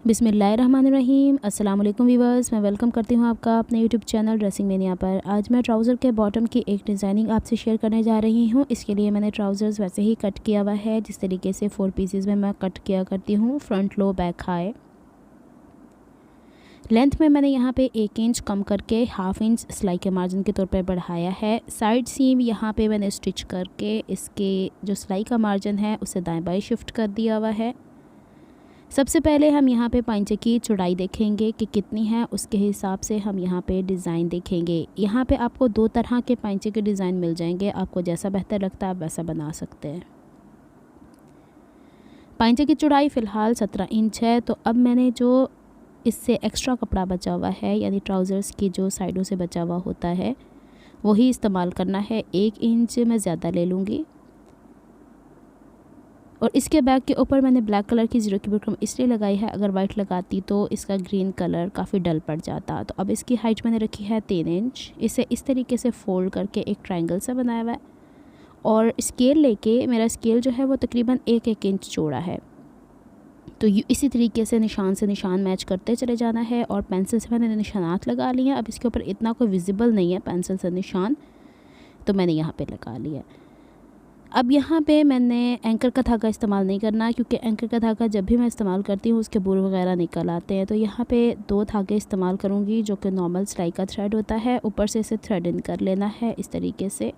बिस्मिल्लाहिर्रहमानिर्रहीम। अस्सलाम वालेकुम व्यूअर्स, मैं वेलकम करती हूँ आपका अपने यूट्यूब चैनल ड्रेसिंग मेनिया पर। आज मैं ट्राउज़र के बॉटम की एक डिज़ाइनिंग आपसे शेयर करने जा रही हूँ। इसके लिए मैंने ट्राउज़र्स वैसे ही कट किया हुआ है जिस तरीके से 4 पीसेस में मैं कट किया करती हूँ, front low back high. Length में मैंने यहाँ पे 1 इंच कम करके ½ इंच सिलाई के मार्जिन के तौर पर बढ़ाया है। साइड सीम यहाँ पे मैंने स्टिच करके इसके जो सिलाई का मार्जिन है उसे दाएँ बाएँ शिफ्ट कर दिया हुआ है। सबसे पहले हम यहाँ पे पाइंचे की चौड़ाई देखेंगे कि कितनी है, उसके हिसाब से हम यहाँ पे डिज़ाइन देखेंगे। यहाँ पे आपको 2 तरह के पाइंचे के डिज़ाइन मिल जाएंगे, आपको जैसा बेहतर लगता है आप वैसा बना सकते हैं। पाइंचे की चौड़ाई फ़िलहाल 17 इंच है। तो अब मैंने जो इससे एक्स्ट्रा कपड़ा बचा हुआ है, यानी ट्राउज़र्स की जो साइडों से बचा हुआ होता है वही इस्तेमाल करना है। 1 इंच मैं ज़्यादा ले लूँगी और इसके बैक के ऊपर मैंने ब्लैक कलर की ज़ीरो की बुकरम इसलिए लगाई है, अगर वाइट लगाती तो इसका ग्रीन कलर काफ़ी डल पड़ जाता। तो अब इसकी हाइट मैंने रखी है 3 इंच। इसे इस तरीके से फ़ोल्ड करके एक ट्रायंगल सा बनाया हुआ है और स्केल लेके, मेरा स्केल जो है वो तकरीबन 1-1 इंच चौड़ा है। तो इसी तरीके से निशान मैच करते चले जाना है और पेंसिल से मैंने निशानात लगा लिए हैं। अब इसके ऊपर इतना कोई विजिबल नहीं है पेंसिल से निशान, तो मैंने यहाँ पे लगा लिया। अब यहाँ पे मैंने एंकर का धागा इस्तेमाल नहीं करना, क्योंकि एंकर का धागा जब भी मैं इस्तेमाल करती हूँ उसके बुर वगैरह निकल आते हैं। तो यहाँ पे 2 धागे इस्तेमाल करूँगी जो कि नॉर्मल सिलाई का थ्रेड होता है। ऊपर से इसे थ्रेड इन कर लेना है इस तरीके से।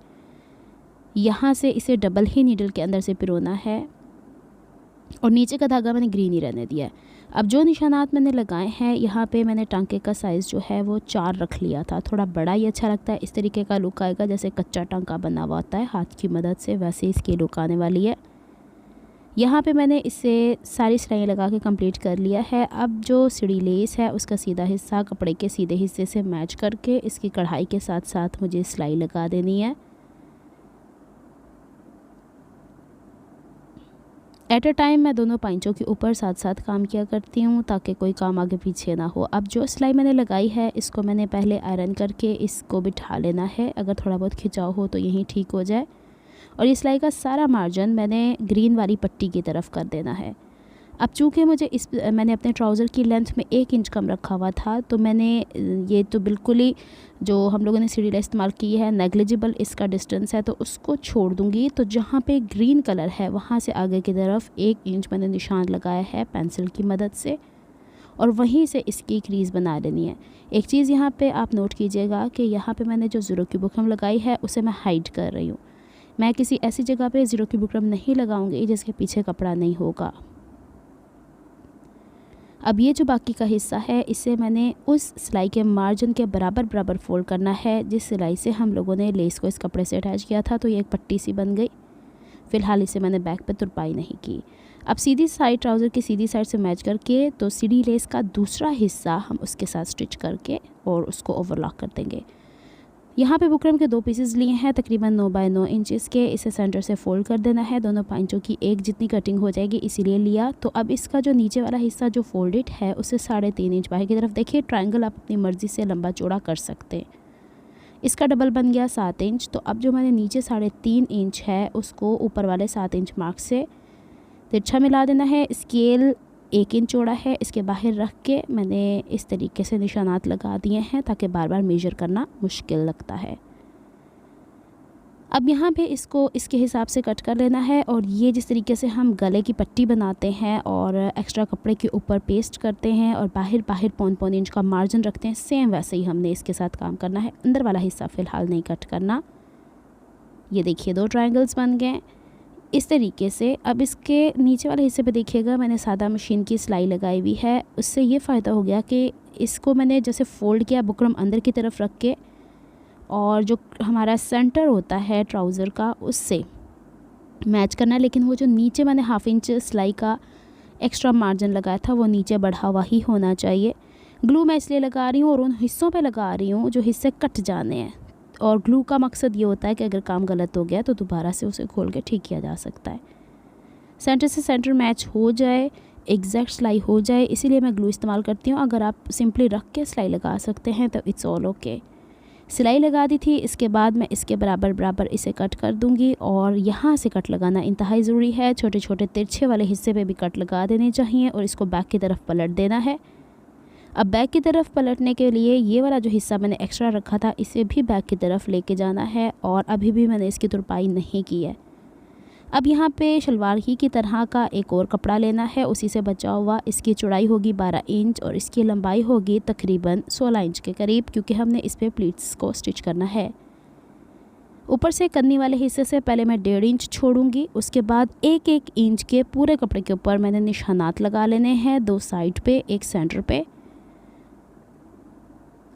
यहाँ से इसे डबल ही नीडल के अंदर से पिरोना है और नीचे का धागा मैंने ग्रीन ही रहने दिया है। अब जो निशानात मैंने लगाए हैं, यहाँ पे मैंने टांके का साइज़ जो है वो 4 रख लिया था। थोड़ा बड़ा ही अच्छा लगता है, इस तरीके का लुक आएगा जैसे कच्चा टांका बना हुआ होता है हाथ की मदद से, वैसे इसकी लुक आने वाली है। यहाँ पे मैंने इसे सारी सिलाई लगा के कंप्लीट कर लिया है। अब जो सीढ़ी लेस है उसका सीधा हिस्सा कपड़े के सीधे हिस्से से मैच करके इसकी कढ़ाई के साथ साथ मुझे सिलाई लगा देनी है। एट अ टाइम मैं दोनों पाइंचों के ऊपर साथ साथ काम किया करती हूँ ताकि कोई काम आगे पीछे ना हो। अब जो सिलाई मैंने लगाई है इसको मैंने पहले आयरन करके इसको बिठा लेना है, अगर थोड़ा बहुत खिंचाव हो तो यहीं ठीक हो जाए। और ये सिलाई का सारा मार्जिन मैंने ग्रीन वाली पट्टी की तरफ कर देना है। अब चूँकि मैंने अपने ट्राउज़र की लेंथ में 1 इंच कम रखा हुआ था, तो मैंने ये तो बिल्कुल ही जो हम लोगों ने सीढ़ी लेस इस्तेमाल की है नेग्लिजिबल इसका डिस्टेंस है, तो उसको छोड़ दूँगी। तो जहाँ पे ग्रीन कलर है वहाँ से आगे की तरफ 1 इंच मैंने निशान लगाया है पेंसिल की मदद से और वहीं से इसकी क्रीज़ बना लेनी है। एक चीज़ यहाँ पे आप नोट कीजिएगा कि यहाँ पे मैंने जो ज़ीरो की बुकरम लगाई है उसे मैं हाइड कर रही हूँ। मैं किसी ऐसी जगह पे ज़ीरो की बुकरम नहीं लगाऊंगी जिसके पीछे कपड़ा नहीं होगा। अब ये जो बाकी का हिस्सा है इसे मैंने उस सिलाई के मार्जिन के बराबर फोल्ड करना है जिस सिलाई से हम लोगों ने लेस को इस कपड़े से अटैच किया था। तो ये एक पट्टी सी बन गई। फ़िलहाल इसे मैंने बैक पे तुरपाई नहीं की। अब सीधी साइड ट्राउज़र की सीधी साइड से मैच करके तो सीढ़ी लेस का दूसरा हिस्सा हम उसके साथ स्टिच करके और उसको ओवरलॉक कर देंगे। यहाँ पे बुकरम के 2 पीसेस लिए हैं तकरीबन 9 बाय 9 इंचेस के। इसे सेंटर से फोल्ड कर देना है, दोनों पाइंचों की एक जितनी कटिंग हो जाएगी इसीलिए लिया। तो अब इसका जो नीचे वाला हिस्सा जो फोल्डेड है उसे 3.5 इंच बाहर की तरफ, देखिए ट्रायंगल आप अपनी मर्ज़ी से लंबा चौड़ा कर सकते हैं। इसका डबल बन गया 7 इंच। तो अब जो मैंने नीचे 3.5 इंच है उसको ऊपर वाले 7 इंच मार्क से तिरछा मिला देना है। स्केल 1 इंच चौड़ा है, इसके बाहर रख के मैंने इस तरीके से निशानात लगा दिए हैं ताकि बार बार मेजर करना मुश्किल लगता है। अब यहाँ पे इसको इसके हिसाब से कट कर लेना है और ये जिस तरीके से हम गले की पट्टी बनाते हैं और एक्स्ट्रा कपड़े के ऊपर पेस्ट करते हैं और बाहर 1.5 इंच का मार्जिन रखते हैं, सेम वैसे ही हमने इसके साथ काम करना है। अंदर वाला हिस्सा फ़िलहाल नहीं कट करना। ये देखिए 2 ट्रायंगल्स बन गए इस तरीके से। अब इसके नीचे वाले हिस्से पे देखिएगा मैंने सादा मशीन की सिलाई लगाई हुई है। उससे ये फ़ायदा हो गया कि इसको मैंने जैसे फ़ोल्ड किया बुकरम अंदर की तरफ रख के और जो हमारा सेंटर होता है ट्राउज़र का उससे मैच करना है, लेकिन वो जो नीचे मैंने ½ इंच सिलाई का एक्स्ट्रा मार्जिन लगाया था वो नीचे बढ़ा हुआ ही होना चाहिए। ग्लू मैं इसलिए लगा रही हूँ और उन हिस्सों पर लगा रही हूँ जो हिस्से कट जाने हैं, और ग्लू का मकसद ये होता है कि अगर काम गलत हो गया तो दोबारा से उसे खोल के ठीक किया जा सकता है। सेंटर से सेंटर मैच हो जाए, एग्जैक्ट सिलाई हो जाए, इसीलिए मैं ग्लू इस्तेमाल करती हूँ। अगर आप सिंपली रख के सिलाई लगा सकते हैं तो इट्स ऑल ओके। सिलाई लगा दी थी। इसके बाद मैं इसके बराबर बराबर इसे कट कर दूंगी और यहाँ से कट लगाना इंतहाई ज़रूरी है। छोटे छोटे तिरछे वाले हिस्से पे भी कट लगा देने चाहिए और इसको बैक की तरफ पलट देना है। अब बैक की तरफ पलटने के लिए ये वाला जो हिस्सा मैंने एक्स्ट्रा रखा था इसे भी बैक की तरफ लेके जाना है और अभी भी मैंने इसकी तुरपाई नहीं की है। अब यहाँ पे शलवार ही की तरह का एक और कपड़ा लेना है, उसी से बचा हुआ। इसकी चौड़ाई होगी 12 इंच और इसकी लंबाई होगी तकरीबन 16 इंच के करीब, क्योंकि हमने इस पे प्लीट्स को स्टिच करना है। ऊपर से कन्नी वाले हिस्से से पहले मैं 1.5 इंच छोड़ूंगी, उसके बाद 1-1 इंच के पूरे कपड़े के ऊपर मैंने निशानात लगा लेने हैं, 2 साइड पे, एक सेंटर पे।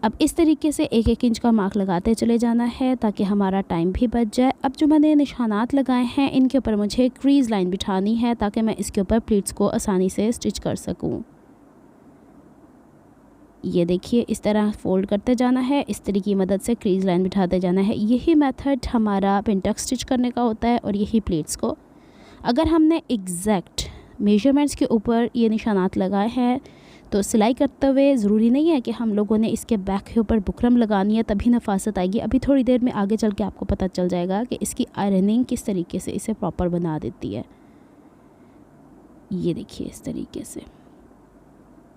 अब इस तरीके से 1-1 इंच का मार्क लगाते चले जाना है ताकि हमारा टाइम भी बच जाए। अब जो मैंने निशानात लगाए हैं इनके ऊपर मुझे क्रीज़ लाइन बिठानी है ताकि मैं इसके ऊपर प्लीट्स को आसानी से स्टिच कर सकूं। ये देखिए, इस तरह फ़ोल्ड करते जाना है, इस तरीके की मदद से क्रीज़ लाइन बिठाते जाना है। यही मेथड हमारा पिन टक स्टिच करने का होता है और यही प्लीट्स को अगर हमने एग्जैक्ट मेजरमेंट्स के ऊपर ये निशानात लगाए हैं तो सिलाई करते हुए ज़रूरी नहीं है कि हम लोगों ने इसके बैक के ऊपर बुकरम लगानी है तभी नफासत आएगी। अभी थोड़ी देर में आगे चल के आपको पता चल जाएगा कि इसकी आयरनिंग किस तरीके से इसे प्रॉपर बना देती है। ये देखिए, इस तरीके से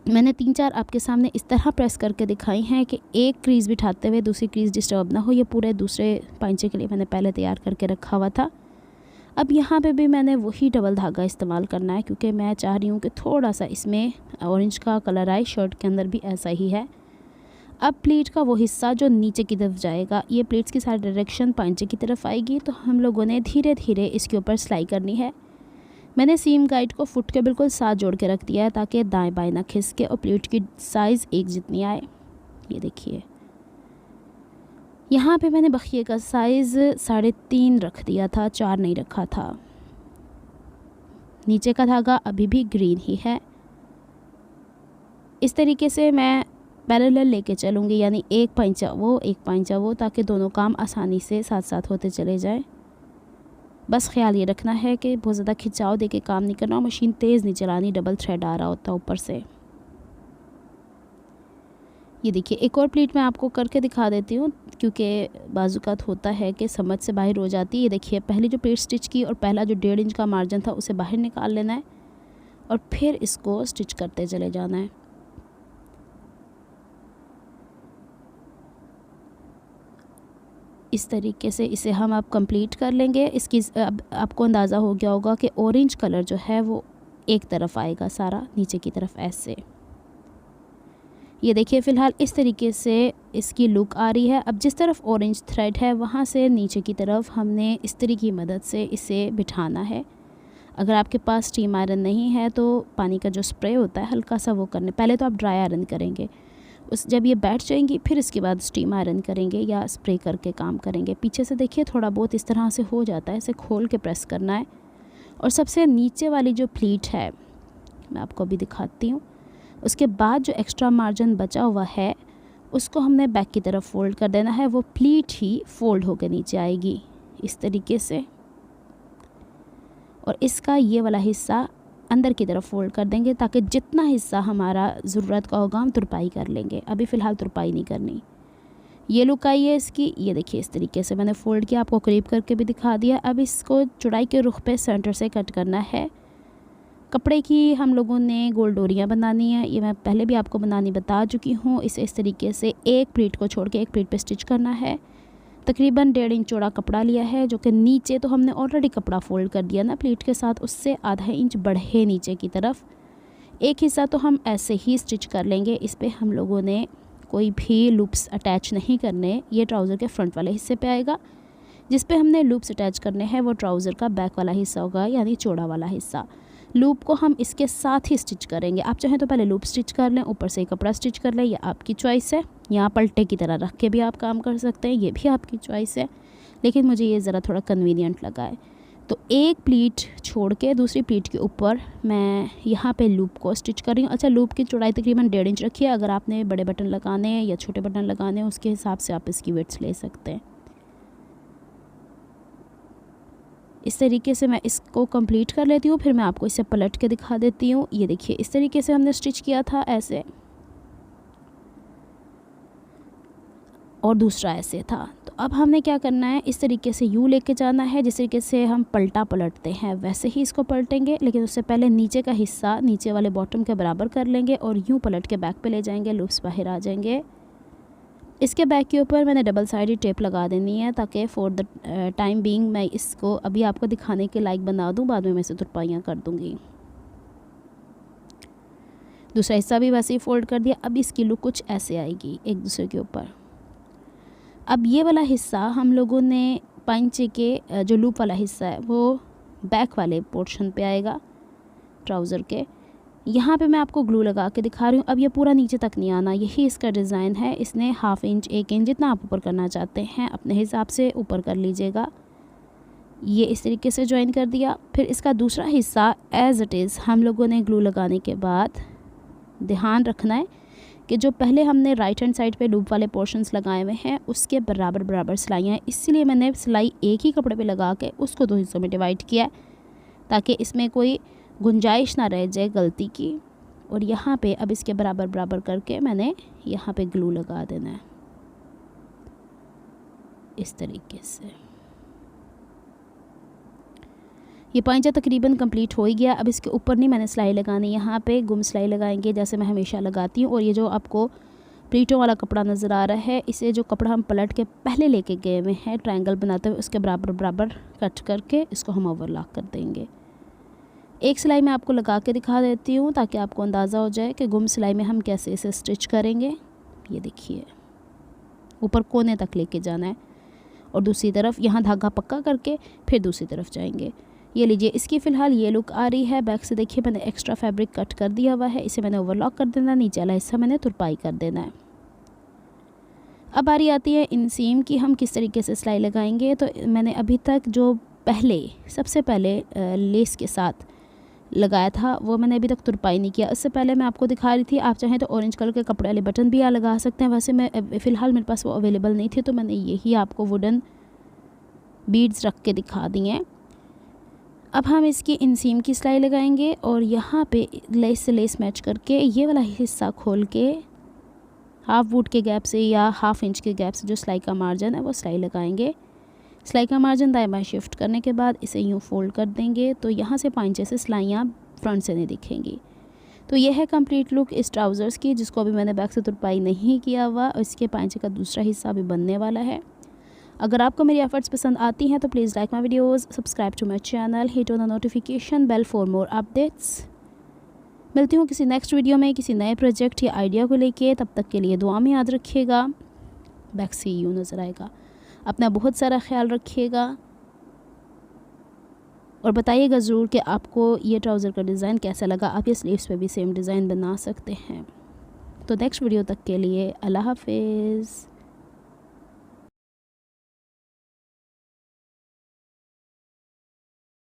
मैंने 3-4 आपके सामने इस तरह प्रेस करके दिखाई हैं कि एक क्रीज़ बिठाते हुए दूसरी क्रीज़ डिस्टर्ब ना हो। ये पूरे दूसरे पांचे के लिए मैंने पहले तैयार करके रखा हुआ था। अब यहाँ पे भी मैंने वही डबल धागा इस्तेमाल करना है क्योंकि मैं चाह रही हूँ कि थोड़ा सा इसमें ऑरेंज का कलर आए। शर्ट के अंदर भी ऐसा ही है। अब प्लीट का वो हिस्सा जो नीचे की तरफ जाएगा, ये प्लीट्स की सारी डायरेक्शन पांचे की तरफ आएगी, तो हम लोगों ने धीरे धीरे इसके ऊपर सिलाई करनी है। मैंने सीम गाइड को फुट के बिल्कुल साथ जोड़ के रख दिया है ताकि दाएँ बाएँ ना खिसके और प्लीट की साइज़ एक जितनी आए। ये देखिए, यहाँ पे मैंने बखिए का साइज़ 3.5 रख दिया था, 4 नहीं रखा था। नीचे का धागा अभी भी ग्रीन ही है। इस तरीके से मैं पैरेलल लेके चलूँगी, यानी एक पांचा वो, ताकि दोनों काम आसानी से साथ साथ होते चले जाएं। बस ख्याल ये रखना है कि बहुत ज़्यादा खिंचाव दे के काम नहीं करना और मशीन तेज़ नहीं चलानी, डबल थ्रेड आ रहा होता ऊपर से। ये देखिए, एक और प्लीट मैं आपको करके दिखा देती हूँ क्योंकि बाजुकात होता है कि समझ से बाहर हो जाती है। ये देखिए, पहली जो प्लीट स्टिच की और पहला जो 1.5 इंच का मार्जिन था उसे बाहर निकाल लेना है और फिर इसको स्टिच करते चले जाना है। इस तरीके से इसे हम अब कंप्लीट कर लेंगे। इसकी अब आपको अंदाज़ा हो गया होगा कि ऑरेंज कलर जो है वो एक तरफ आएगा सारा, नीचे की तरफ ऐसे। ये देखिए, फ़िलहाल इस तरीके से इसकी लुक आ रही है। अब जिस तरफ ऑरेंज थ्रेड है वहाँ से नीचे की तरफ हमने इस तरीके की मदद से इसे बिठाना है। अगर आपके पास स्टीम आयरन नहीं है तो पानी का जो स्प्रे होता है हल्का सा वो करने, पहले तो आप ड्राई आयरन करेंगे, जब ये बैठ जाएंगी फिर इसके बाद स्टीम आयरन करेंगे या स्प्रे करके काम करेंगे। पीछे से देखिए थोड़ा बहुत इस तरह से हो जाता है, इसे खोल के प्रेस करना है। और सबसे नीचे वाली जो प्लीट है मैं आपको अभी दिखाती हूँ, उसके बाद जो एक्स्ट्रा मार्जिन बचा हुआ है उसको हमने बैक की तरफ फ़ोल्ड कर देना है। वो प्लीट ही फ़ोल्ड होकर नीचे आएगी इस तरीके से, और इसका ये वाला हिस्सा अंदर की तरफ फ़ोल्ड कर देंगे ताकि जितना हिस्सा हमारा ज़रूरत का होगा हम तुरपाई कर लेंगे। अभी फ़िलहाल तुरपाई नहीं करनी। ये लुक आई है इसकी। ये देखिए, इस तरीके से मैंने फ़ोल्ड किया, आपको करीब करके भी दिखा दिया। अब इसको चौड़ाई के रुख पे सेंटर से कट करना है। कपड़े की हम लोगों ने गोल डोरियाँ बनानी है, ये मैं पहले भी आपको बनानी बता चुकी हूँ। इसे इस तरीके से एक प्लीट को छोड़ के एक प्लीट पे स्टिच करना है। तकरीबन 1.5 इंच चौड़ा कपड़ा लिया है, जो कि नीचे तो हमने ऑलरेडी कपड़ा फ़ोल्ड कर दिया ना प्लीट के साथ, उससे ½ इंच बढ़े नीचे की तरफ। एक हिस्सा तो हम ऐसे ही स्टिच कर लेंगे, इस पर हम लोगों ने कोई भी लूप्स अटैच नहीं करने। ये ट्राउज़र के फ्रंट वाले हिस्से पे आएगा। जिस पे हमने लूप्स अटैच करने हैं वो ट्राउज़र का बैक वाला हिस्सा होगा, यानी चौड़ा वाला हिस्सा। लूप को हम इसके साथ ही स्टिच करेंगे। आप चाहें तो पहले लूप स्टिच कर लें, ऊपर से कपड़ा स्टिच कर लें, या आपकी चॉइस है। यहाँ पलटे की तरह रख के भी आप काम कर सकते हैं, ये भी आपकी चॉइस है, लेकिन मुझे ये ज़रा थोड़ा कन्वीनियंट लगा है। तो एक प्लीट छोड़ के दूसरी प्लीट के ऊपर मैं यहाँ पे लूप को स्टिच कर रही हूँ। अच्छा, लूप की चौड़ाई तकरीबन 1.5 इंच रखिए। अगर आपने बड़े बटन लगाने हैं या छोटे बटन लगाने हैं उसके हिसाब से आप इसकी विड्थ ले सकते हैं। इस तरीके से मैं इसको कंप्लीट कर लेती हूँ, फिर मैं आपको इसे पलट के दिखा देती हूँ। ये देखिए, इस तरीके से हमने स्टिच किया था ऐसे। और दूसरा ऐसे था। तो अब हमने क्या करना है, इस तरीके से यूँ लेके जाना है, जिस तरीके से हम पलटते हैं वैसे ही इसको पलटेंगे, लेकिन उससे पहले नीचे का हिस्सा नीचे वाले बॉटम के बराबर कर लेंगे और यूँ पलट के बैक पे ले जाएंगे, लूप्स बाहर आ जाएंगे। इसके बैक के ऊपर मैंने डबल साइडेड टेप लगा देनी है ताकि फॉर द टाइम बीइंग मैं इसको अभी आपको दिखाने के लायक बना दूँ, बाद में मैं इसे तुरपाइयाँ कर दूँगी। दूसरा हिस्सा भी वैसे ही फोल्ड कर दिया। अब इसकी लुक कुछ ऐसे आएगी एक दूसरे के ऊपर। अब ये वाला हिस्सा हम लोगों ने पंचे के जो लूप वाला हिस्सा है वो बैक वाले पोर्शन पे आएगा ट्राउज़र के। यहाँ पे मैं आपको ग्लू लगा के दिखा रही हूँ। अब ये पूरा नीचे तक नहीं आना, यही इसका डिज़ाइन है। इसने हाफ इंच 1 इंच जितना आप ऊपर करना चाहते हैं अपने हिसाब से ऊपर कर लीजिएगा। ये इस तरीके से ज्वाइन कर दिया। फिर इसका दूसरा हिस्सा एज़ इट इज़ हम लोगों ने ग्लू लगाने के बाद ध्यान रखना है कि जो पहले हमने राइट हैंड साइड पे लूप वाले पोर्शंस लगाए हुए हैं उसके बराबर बराबर सिलाइयाँ हैं। इसलिए मैंने सिलाई एक ही कपड़े पे लगा के उसको 2 हिस्सों में डिवाइड किया है ताकि इसमें कोई गुंजाइश ना रह जाए गलती की। और यहाँ पे अब इसके बराबर बराबर करके मैंने यहाँ पे ग्लू लगा देना है इस तरीके से। ये पांचा तकरीबन कंप्लीट हो ही गया। अब इसके ऊपर नहीं मैंने सिलाई लगानी, यहाँ पे गुम सिलाई लगाएंगे जैसे मैं हमेशा लगाती हूँ। और ये जो आपको प्लीटों वाला कपड़ा नज़र आ रहा है, इसे जो कपड़ा हम पलट के पहले लेके गए हुए हैं ट्रायंगल बनाते हुए, उसके बराबर बराबर कट करके इसको हम ओवरलॉक कर देंगे। एक सिलाई मैं आपको लगा के दिखा देती हूँ ताकि आपको अंदाज़ा हो जाए कि गुम सिलाई में हम कैसे इसे स्टिच करेंगे। ये देखिए ऊपर कोने तक लेके जाना है और दूसरी तरफ यहाँ धागा पक्का करके फिर दूसरी तरफ जाएंगे। ये लीजिए, इसकी फ़िलहाल ये लुक आ रही है। बैक से देखिए मैंने एक्स्ट्रा फैब्रिक कट कर दिया हुआ है, इसे मैंने ओवरलॉक कर देना, नीचे वाला हिस्सा मैंने तुरपाई कर देना है। अब बारी आती है इनसीम की, हम किस तरीके से सिलाई लगाएंगे। तो मैंने अभी तक जो सबसे पहले लेस के साथ लगाया था वो मैंने अभी तक तुरपाई नहीं किया। इससे पहले मैं आपको दिखा रही थी, आप चाहें तो ऑरेंज कलर के कपड़े वाले बटन भी यहाँ लगा सकते हैं। वैसे मैं फ़िलहाल मेरे पास वो अवेलेबल नहीं थे तो मैंने यही आपको वुडन बीड्स रख के दिखा दी हैं। अब हम इसकी इनसीम की सिलाई लगाएंगे और यहाँ पे लेस से लेस मैच करके ये वाला हिस्सा खोल के हाफ वुड के गैप से या हाफ इंच के गैप से जो सिलाई का मार्जिन है वो सिलाई लगाएंगे। सिलाई का मार्जिन दाएं बाएं शिफ्ट करने के बाद इसे यूँ फोल्ड कर देंगे तो यहाँ से पांचे से सिलाइयाँ फ्रंट से नहीं दिखेंगी। तो यह है कंप्लीट लुक इस ट्राउज़र्स की, जिसको अभी मैंने बैक से तुरपाई नहीं किया हुआ और इसके पांचे का दूसरा हिस्सा भी बनने वाला है। अगर आपको मेरी एफर्ट्स पसंद आती हैं तो please like my videos, subscribe to my channel, hit on the notification bell for more updates. मिलती हूँ किसी नेक्स्ट वीडियो में किसी नए प्रोजेक्ट या आइडिया को लेके। तब तक के लिए दुआ में याद रखिएगा। बैक से यूँ नज़र आएगा। अपना बहुत सारा ख्याल रखिएगा और बताइएगा ज़रूर कि आपको ये ट्राउज़र का डिज़ाइन कैसा लगा। आप ये स्लीव्स पे भी सेम डिज़ाइन बना सकते हैं। तो नेक्स्ट वीडियो तक के लिए अल्लाह हाफिज़।